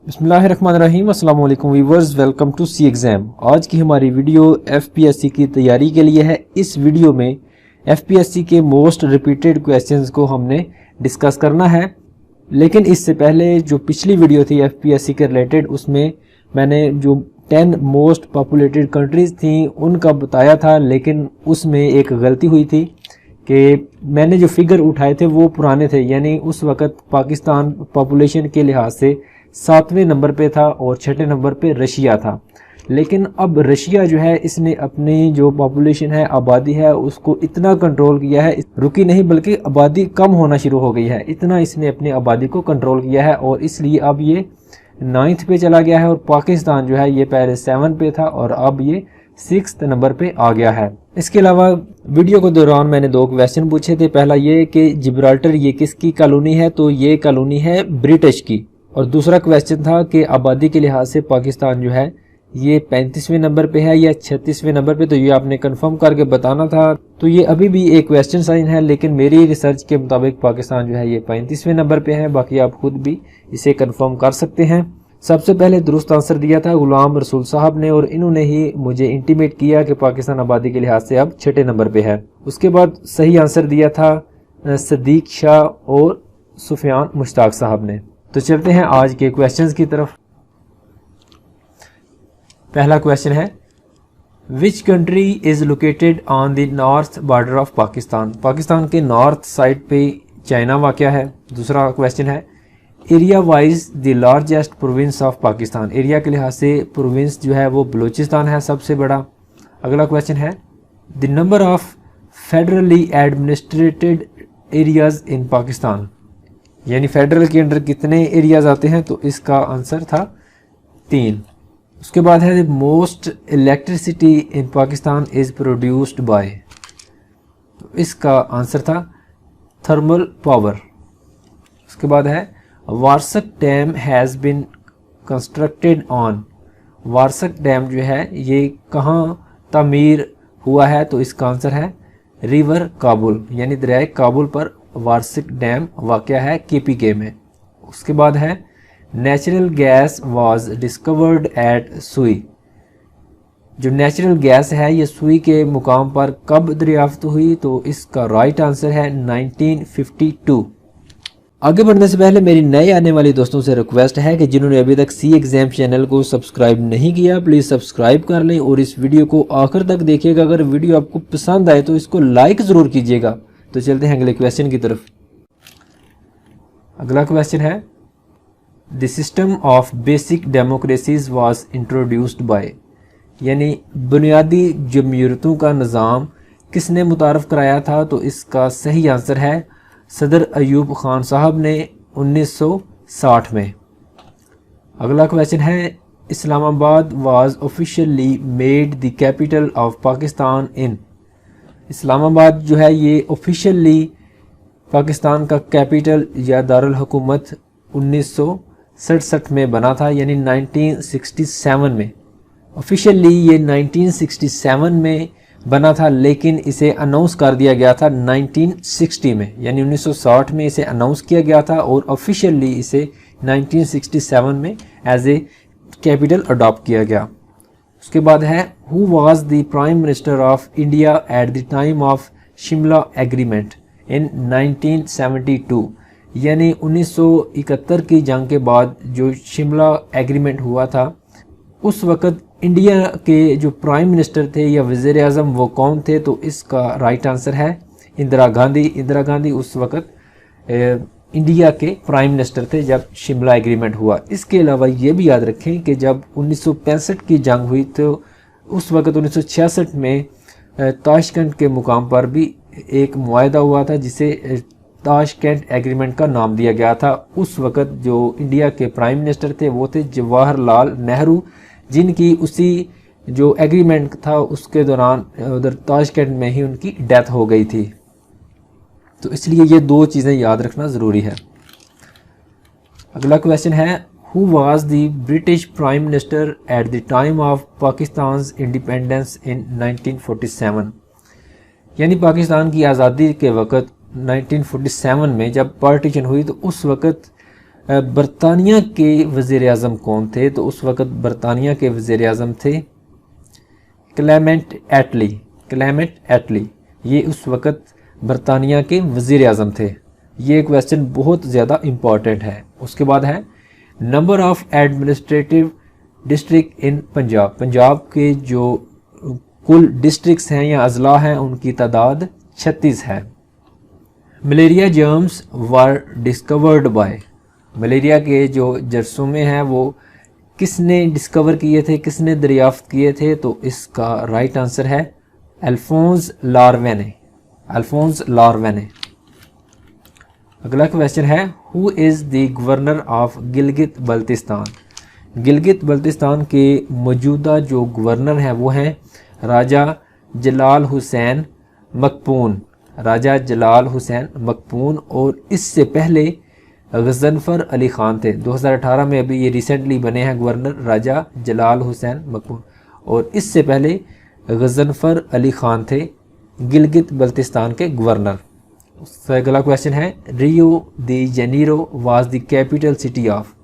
बिस्मिल्लाहिर्रहमानिर्रहीम अस्सलाम वालेकुम viewers, welcome to C exam. आज की हमारी वीडियो एफपीएससी की तैयारी के लिए है। इस वीडियो में एफपीएससी के मोस्ट रिपीटेड क्वेश्चंस को हमने डिस्कस करना है। लेकिन इससे पहले जो पिछली वीडियो थी एफपीएससी के रिलेटेड, उसमें मैंने जो 10 मोस्ट पॉपुलेटेड कंट्रीज़ थी उनका बताया था, लेकिन उसमें एक गलती हुई थी कि मैंने जो फिगर उठाए थे वो पुराने थे। यानी उस वक़्त पाकिस्तान पॉपुलेशन के लिहाज से 7वें नंबर पे था और 6ठे नंबर पे रशिया था। लेकिन अब रशिया जो है, इसने अपनी जो पॉपुलेशन है, आबादी है, उसको इतना कंट्रोल किया है, रुकी नहीं बल्कि आबादी कम होना शुरू हो गई है। इतना इसने अपनी आबादी को कंट्रोल किया है और इसलिए अब ये 9th पे चला गया है। और पाकिस्तान जो है ये पहले 7 पे था और अब ये 6th नंबर पे आ गया है। इसके अलावा वीडियो के दौरान मैंने 2 क्वेश्चन पूछे थे। पहला ये कि जिब्राल्टर ये किसकी कॉलोनी है, तो ये कॉलोनी है ब्रिटिश की। और दूसरा क्वेश्चन था कि आबादी के लिहाज से पाकिस्तान जो है ये 35वें नंबर पे है या 36वें नंबर पे, तो ये आपने कंफर्म करके बताना था। तो ये अभी भी एक क्वेश्चन साइन है, लेकिन मेरी रिसर्च के मुताबिक पाकिस्तान जो है ये 35वें नंबर पे है। बाकी आप खुद भी इसे कंफर्म कर सकते हैं। सबसे पहले दुरुस्त आंसर दिया था गुलाम रसूल साहब ने, और इन्होंने ही मुझे इंटीमेट किया कि पाकिस्तान आबादी के लिहाज से अब 6ठे नंबर पे है। उसके बाद सही आंसर दिया था सदीक शाह और सुफियान मुश्ताक साहब ने। तो चलते हैं आज के क्वेश्चंस की तरफ। पहला क्वेश्चन है, which country is located on the north border of Pakistan. Pakistan के नॉर्थ साइड पे चाइना वाक़या है। दूसरा क्वेश्चन है, area wise the largest province of Pakistan. Area के लिहाज से प्रोविंस जो है वो बलूचिस्तान है सबसे बड़ा। अगला क्वेश्चन है, the number of federally administrated areas in Pakistan. यानी फेडरल के अंडर कितने एरियाज आते हैं, तो इसका आंसर था 3। उसके बाद है, most electricity in Pakistan is produced by. तो इसका आंसर था थर्मल पावर। उसके बाद है, Warsak dam has been constructed on. Warsak dam जो है ये कहाँ तामीर हुआ है, तो इसका आंसर है रिवर काबुल, यानी दरिया काबुल पर वार्षिक डैम वाक़या है केपीके में। उसके बाद है, natural gas was discovered at Sui. जो नेचुरल गैस है ये सुई के मुकाम पर कब दरियाफ्त हुई, तो इसका राइट आंसर है 1952। आगे बढ़ने से पहले मेरी नए आने वाले दोस्तों से रिक्वेस्ट है कि जिन्होंने अभी तक सी एग्जाम चैनल को सब्सक्राइब नहीं किया, प्लीज़ सब्सक्राइब कर लें और इस वीडियो को आखिर तक देखिएगा। अगर वीडियो आपको पसंद आए तो इसको लाइक ज़रूर कीजिएगा। तो चलते हैं अगले क्वेश्चन की तरफ। अगला क्वेश्चन है, the system of basic democracies was introduced by. यानी बुनियादी जमहूरियतों का निज़ाम किसने मुतारफ़ कराया था, तो इसका सही आंसर है सदर अयूब खान साहब ने 1960 में। अगला क्वेश्चन है, Islamabad was officially made the capital of Pakistan in. Islamabad जो है ये ऑफिशियली पाकिस्तान का कैपिटल या दारुल हुकूमत 1967 में बना था, यानी 1967 में। ऑफिशियली ये 1967 में बना था, लेकिन इसे अनाउंस कर दिया गया था 1960 में। यानी 1960 में इसे अनाउंस किया गया था और ऑफिशियली इसे 1967 में एज ए कैपिटल अडॉप्ट किया गया। उसके बाद है, who was the prime minister of India at the time of Shimla agreement in 1972। यानी 1971 की जंग के बाद जो शिमला एग्रीमेंट हुआ था, उस वक़्त इंडिया के जो प्राइम मिनिस्टर थे या वज़ीर आज़म वो कौन थे, तो इसका राइट आंसर है इंदिरा गांधी। इंदिरा गांधी उस वक़्त इंडिया के प्राइम मिनिस्टर थे जब शिमला एग्रीमेंट हुआ। इसके अलावा ये भी याद रखें कि जब 1965 की जंग हुई तो उस वक़्त 1966 में ताशकंद के मुकाम पर भी एक मुआहदा हुआ था जिसे ताशकंद एग्रीमेंट का नाम दिया गया था। उस वक़्त जो इंडिया के प्राइम मिनिस्टर थे वो थे जवाहरलाल नेहरू, जिनकी उसी जो एग्रीमेंट था उसके दौरान उधर ताशकंद में ही उनकी डेथ हो गई थी। तो इसलिए ये 2 चीज़ें याद रखना ज़रूरी है। अगला क्वेश्चन है, who was the British prime minister at the time of Pakistan's independence in 1947। यानी पाकिस्तान की आज़ादी के वक़्त 1947 में जब पार्टीशन हुई तो उस वक़्त बरतानिया के वज़ीर आज़म कौन थे? तो उस वक़्त बरतानिया के वज़ीर आज़म थे क्लेमेंट एटली। क्लेमेंट एटली ये उस वक़्त बरतानिया के वज़ीर आज़म थे। ये क्वेश्चन बहुत ज़्यादा इम्पॉर्टेंट है। उसके बाद है number of administrative district in Punjab. Punjab के जो कुल डिस्ट्रिक्ट्स हैं या अजला हैं उनकी तादाद 36 है। Malaria germs were discovered by. Malaria के जो जरसूमे हैं वो किसने डिस्कवर किए थे, किसने दरियाफ्त किए थे? तो इसका राइट आंसर है अल्फोंस लार्वेने। अल्फोंस लार्वेने। अगला क्वेश्चन है who is the governor of Gilgit Baltistan. Gilgit Baltistan के मौजूदा जो गवर्नर हैं वो हैं राजा जलाल हुसैन मकपून। राजा जलाल हुसैन मकपून। और इससे पहले गज़नफ़र अली ख़ान थे। 2018 में अभी ये रिसेंटली बने हैं गवर्नर राजा जलाल हुसैन मकपून। और इससे पहले गज़नफ़र अली ख़ान थे गिलगित बल्तिस्तान के गवर्नर। उससे अगला क्वेश्चन है Rio de Janeiro was the capital city of.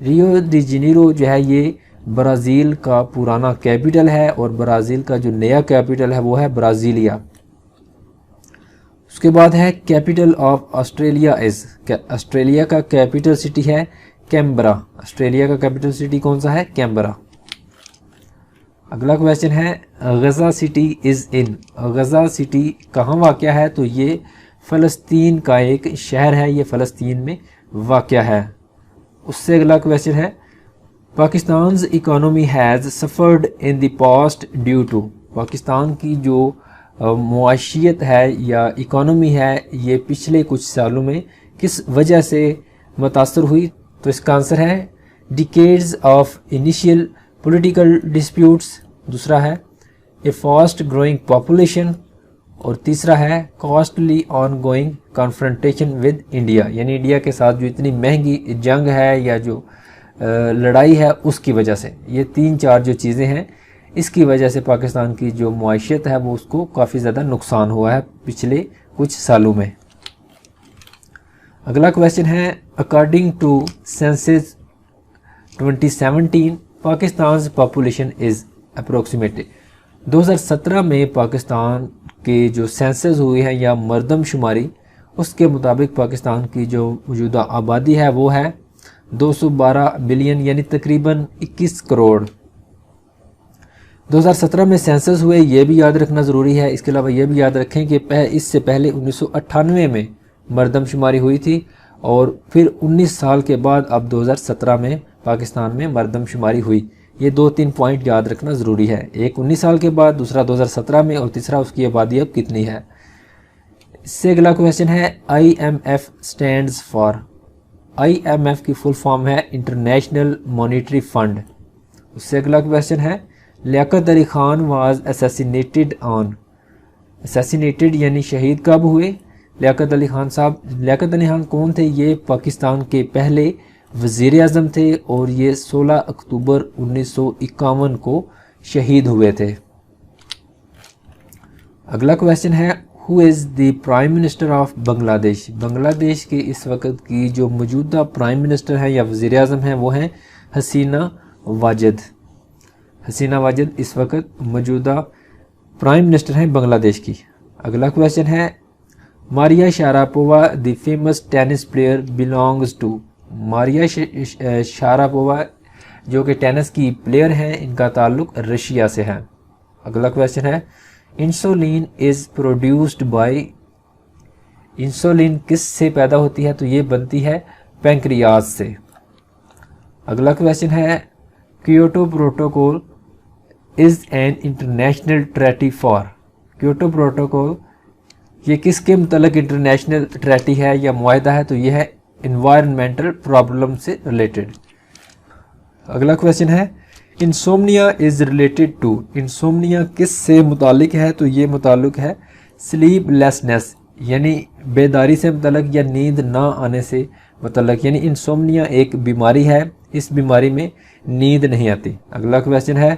Rio de Janeiro जो है ये ब्राज़ील का पुराना कैपिटल है और ब्राज़ील का जो नया कैपिटल है वो है ब्राज़ीलिया। उसके बाद है capital of Australia is. Australia का कैपिटल सिटी है कैनबरा। ऑस्ट्रेलिया का कैपिटल सिटी कौन सा है? कैनबरा। अगला क्वेश्चन है Gaza city is in. Gaza city कहाँ वाक़या है? तो ये फ़लस्तीन का एक शहर है, ये फ़लस्तीन में वाक़या है। उससे अगला क्वेश्चन है Pakistan's economy has suffered in the past due to. Pakistan की जो मुआशियत है या इकोनॉमी है ये पिछले कुछ सालों में किस वजह से मुतासर हुई? तो इसका आंसर है decades of initial political disputes. दूसरा है ए फास्ट ग्रोइंग पॉपुलेशन। और तीसरा है costly on going confrontation with India, यानी इंडिया के साथ जो इतनी महंगी जंग है या जो लड़ाई है उसकी वजह से। ये 3-4 जो चीज़ें हैं इसकी वजह से पाकिस्तान की जो मुआशियत है वो उसको काफ़ी ज़्यादा नुकसान हुआ है पिछले कुछ सालों में। अगला क्वेश्चन है according to census 2017 Pakistan population is approximately. 2017 में पाकिस्तान के जो सेंसस हुई है या मरदमशुमारी उसके मुताबिक पाकिस्तान की जो मौजूदा आबादी है वो है 212 बिलियन यानी तकरीबन 21 करोड़। 2017 में सेंसस हुए ये भी याद रखना ज़रूरी है। इसके अलावा ये भी याद रखें कि इससे पहले 1998 में मरदमशुमारी हुई थी और फिर 19 साल के बाद अब 2017 में पाकिस्तान में मरदमशुमारी हुई। ये 2-3 पॉइंट याद रखना ज़रूरी है। एक 19 साल के बाद, दूसरा 2017 में और तीसरा उसकी आबादी अब कितनी है। इससे अगला क्वेश्चन है IMF स्टैंड्स फॉर। IMF की फुल फॉर्म है इंटरनेशनल मॉनेटरी फंड। उससे अगला क्वेश्चन है Liaquat Ali Khan was assassinated on. Assassinated यानी शहीद कब हुए? लियाकत अली खान साहब। लियाकत अली खान कौन थे? ये पाकिस्तान के पहले वज़ीर आज़म थे और ये 16 अक्टूबर 1951 को शहीद हुए थे। अगला क्वेश्चन है who is the prime minister of Bangladesh. Bangladesh के इस वक्त की जो मौजूदा प्राइम मिनिस्टर हैं या वज़ीर आज़म हैं वो हैं हसीना वाजिद। हसीना वाजिद इस वक्त मौजूदा प्राइम मिनिस्टर हैं बांग्लादेश की। अगला क्वेश्चन है Maria Sharapova the famous tennis player belongs to. Maria Sharapova जो कि टेनिस की प्लेयर हैं इनका ताल्लुक रशिया से है। अगला क्वेश्चन है insulin is produced by. Insulin किस से पैदा होती है? तो ये बनती है पैंक्रियाज से। अगला क्वेश्चन है Kyoto protocol is an international treaty for. Kyoto protocol ये किसके मुतल्लिक़ इंटरनेशनल ट्रेटी है या मुआहदा है? तो ये है इन्वायरमेंटल प्रॉब्लम से रिलेटेड। अगला क्वेश्चन है insomnia is related to. Insomnia किस से मुतालिक है? तो ये मुतालिक है स्लीपलेसनेस यानी बेदारी से मुतालिक या नींद ना आने से मुतालिक, यानी इंसोम्निया एक बीमारी है, इस बीमारी में नींद नहीं आती। अगला क्वेश्चन है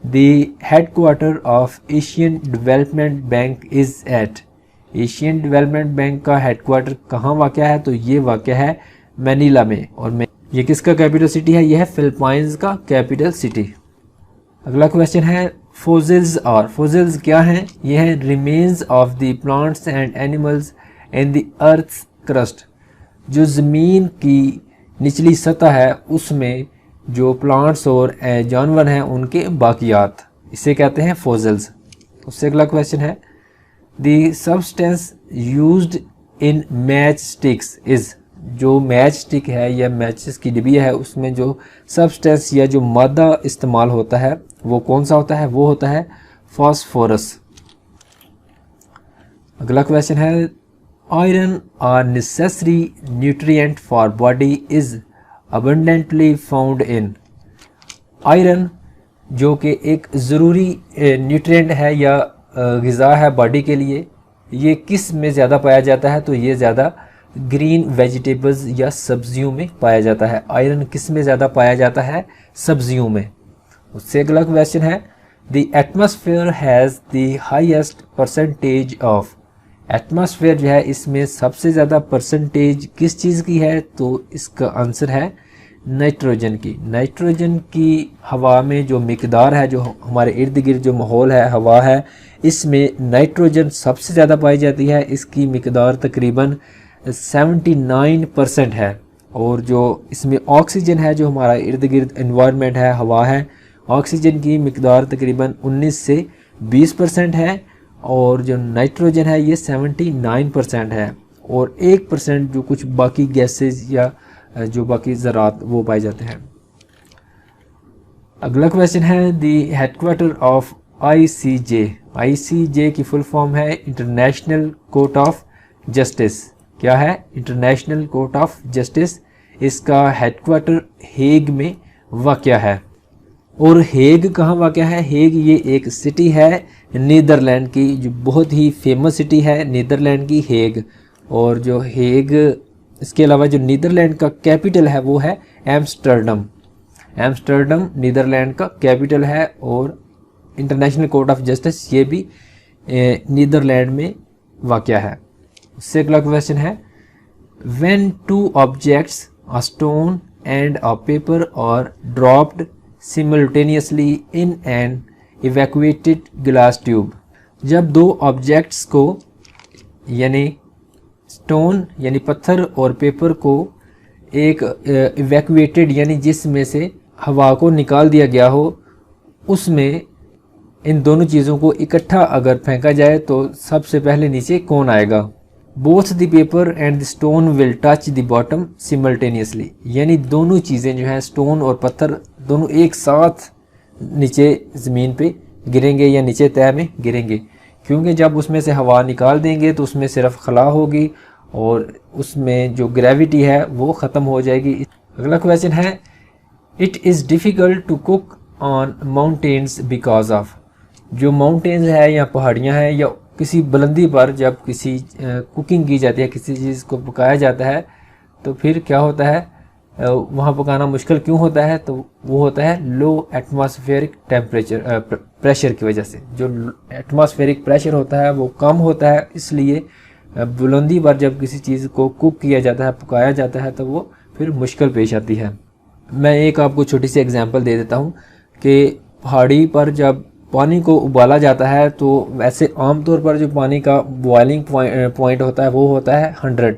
the headquarter of Asian development bank is at. Asian development bank का हेडक्वार्टर कहाँ वाक़या है? तो ये वाक़या है मैनीला में। और ये किसका कैपिटल सिटी है? ये है फिलीपींस का कैपिटल सिटी। अगला क्वेश्चन है फोसिल्स। और फोसिल्स क्या हैं? ये हैं remains of the plants and animals in the earth's crust. जो ज़मीन की निचली सतह है उसमें जो प्लांट्स और जानवर हैं उनके बाकियात, इसे कहते हैं फोसिल्स। उससे अगला क्वेश्चन है the substance used in match sticks is. जो मैच स्टिक है या मैचेस की डिब्बी है उसमें जो सब्सटेंस या जो मादा इस्तेमाल होता है वो कौन सा होता है? वो होता है फास्फोरस। अगला क्वेश्चन है iron are necessary nutrient for body is abundantly found in. Iron जो कि एक ज़रूरी न्यूट्रिएंट है या ग़िज़ा है बॉडी के लिए, ये किस में ज़्यादा पाया जाता है? तो ये ज़्यादा ग्रीन वेजिटेबल्स या सब्जियों में पाया जाता है। आयरन किस में ज़्यादा पाया जाता है? सब्जियों में। उससे अगला क्वेश्चन है the atmosphere has the highest percentage of. Atmosphere जो है इसमें सबसे ज़्यादा परसेंटेज किस चीज़ की है? तो इसका आंसर है नाइट्रोजन की। नाइट्रोजन की हवा में जो मिकदार है, जो हमारे इर्द गिर्द जो माहौल है, हवा है, इसमें नाइट्रोजन सबसे ज़्यादा पाई जाती है। इसकी मिकदार तकरीबन 79% है। और जो इसमें ऑक्सीजन है, जो हमारा इर्द गिर्द एनवायरनमेंट है, हवा है, ऑक्सीजन की मिकदार तकरीबन 19 से 20% है। और जो नाइट्रोजन है ये 79% है। और 1% जो कुछ बाकी गैसेज या जो बाकी ज़रात वो पाए जाते हैं। अगला क्वेश्चन है the headquarter of ICJ। ICJ की फुल फॉर्म है इंटरनेशनल कोर्ट ऑफ जस्टिस। क्या है? International court of justice. इसका हेडक्वार्टर हेग में वाक़या है। और हेग कहाँ वाक़या है? हेग ये एक सिटी है नीदरलैंड की, जो बहुत ही फेमस सिटी है नीदरलैंड की, हेग। और जो हेग, इसके अलावा जो नीदरलैंड का कैपिटल है वो है एम्स्टर्डम। एम्स्टर्डम नीदरलैंड का कैपिटल है। और इंटरनेशनल कोर्ट ऑफ जस्टिस ये भी नीदरलैंड में वाक़या है। उससे अगला क्वेश्चन है when two objects a stone and a paper are dropped simultaneously in an evacuated glass tube. जब दो ऑब्जेक्ट्स को यानी स्टोन यानी पत्थर और पेपर को एक इवैक्यूएटेड यानी जिसमें से हवा को निकाल दिया गया हो, उसमें इन दोनों चीज़ों को इकट्ठा अगर फेंका जाए तो सबसे पहले नीचे कौन आएगा? Both the paper and the stone will touch the bottom simultaneously. यानी दोनों चीज़ें जो हैं, स्टोन और पत्थर, दोनों एक साथ नीचे ज़मीन पे गिरेंगे या नीचे तह में गिरेंगे। क्योंकि जब उसमें से हवा निकाल देंगे तो उसमें सिर्फ खला होगी और उसमें जो ग्रेविटी है वो ख़त्म हो जाएगी। अगला क्वेश्चन है it is difficult to cook on mountains because of. जो माउंटेन्स है या पहाड़ियाँ हैं या किसी बुलंदी पर जब किसी कुकिंग की जाती है, किसी चीज़ को पकाया जाता है, तो फिर क्या होता है, वहाँ पकाना मुश्किल क्यों होता है? तो वो होता है लो एटमॉस्फेरिक टेम्परेचर प्रेशर की वजह से। जो एटमॉस्फेरिक प्रेशर होता है वो कम होता है, इसलिए बुलंदी पर जब किसी चीज़ को कुक किया जाता है, पकाया जाता है, तो वो फिर मुश्किल पेश आती है। मैं एक आपको छोटी सी एग्जांपल दे देता हूँ कि पहाड़ी पर जब पानी को उबाला जाता है तो वैसे आमतौर पर जो पानी का बॉइलिंग पॉइंट होता है वो होता है 100,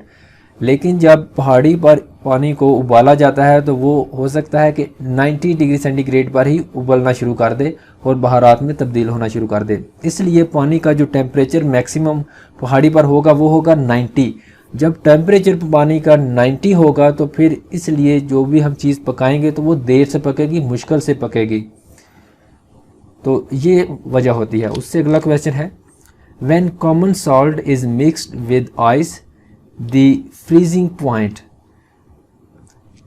लेकिन जब पहाड़ी पर पानी को उबाला जाता है तो वो हो सकता है कि 90 डिग्री सेंटीग्रेड पर ही उबलना शुरू कर दे और बहारात में तब्दील होना शुरू कर दे। इसलिए पानी का जो टेम्परेचर मैक्सिमम पहाड़ी पर होगा वो होगा 90। जब टेम्परेचर पानी का 90 होगा तो फिर इसलिए जो भी हम चीज़ पकाएंगे तो वो देर से पकेगी, मुश्किल से पकेगी। तो ये वजह होती है। उससे अगला क्वेश्चन है when common salt is mixed with ice the freezing point.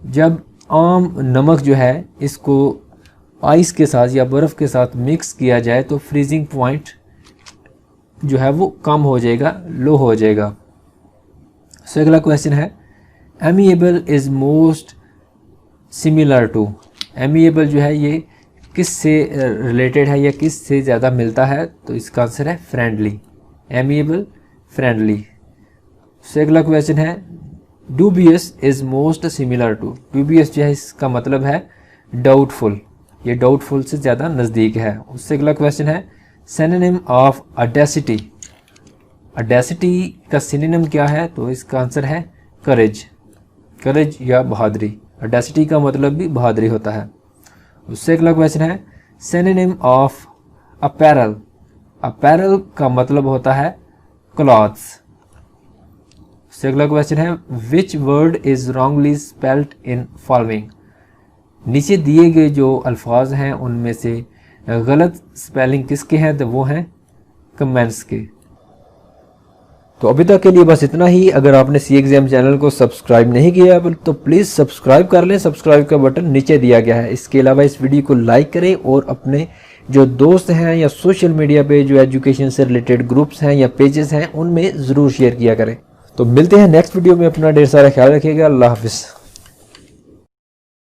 जब आम नमक जो है इसको आइस के साथ या बर्फ़ के साथ मिक्स किया जाए तो फ्रीजिंग पॉइंट जो है वो कम हो जाएगा, लो हो जाएगा। उससे अगला क्वेश्चन है amiable is most similar to. Amiable जो है ये किस से रिलेटेड है या किस से ज़्यादा मिलता है? तो इसका आंसर है फ्रेंडली। Amiable, friendly. उससे अगला क्वेश्चन है dubious is most similar to, dubious जो है इसका मतलब है डाउटफुल, ये डाउटफुल से ज़्यादा नज़दीक है। उससे अगला क्वेश्चन है सिनोनिम ऑफ ऑडेसिटी, ऑडेसिटी का सिनोनिम क्या है? तो इसका आंसर है करेज, करेज या बहादुरी। ऑडेसिटी का मतलब भी बहादुरी होता है। उससे अगला क्वेश्चन है सिनोनिम ऑफ अपैरल, अपैरल का मतलब होता है क्लॉथ्स। उससे अगला क्वेश्चन है which word is wrongly spelled in following, नीचे दिए गए जो अल्फाज हैं उनमें से गलत स्पेलिंग किसके हैं? तो वो हैं कमेंट्स के। तो अभी तक के लिए बस इतना ही। अगर आपने सी एग्जाम चैनल को सब्सक्राइब नहीं किया तो प्लीज़ सब्सक्राइब कर लें, सब्सक्राइब का बटन नीचे दिया गया है। इसके अलावा इस वीडियो को लाइक करें और अपने जो दोस्त हैं या सोशल मीडिया पे जो एजुकेशन से रिलेटेड ग्रुप्स हैं या पेजेस हैं उनमें ज़रूर शेयर किया करें। तो मिलते हैं नेक्स्ट वीडियो में, अपना ढेर सारा ख्याल रखिएगा। अल्लाह हाफिज़।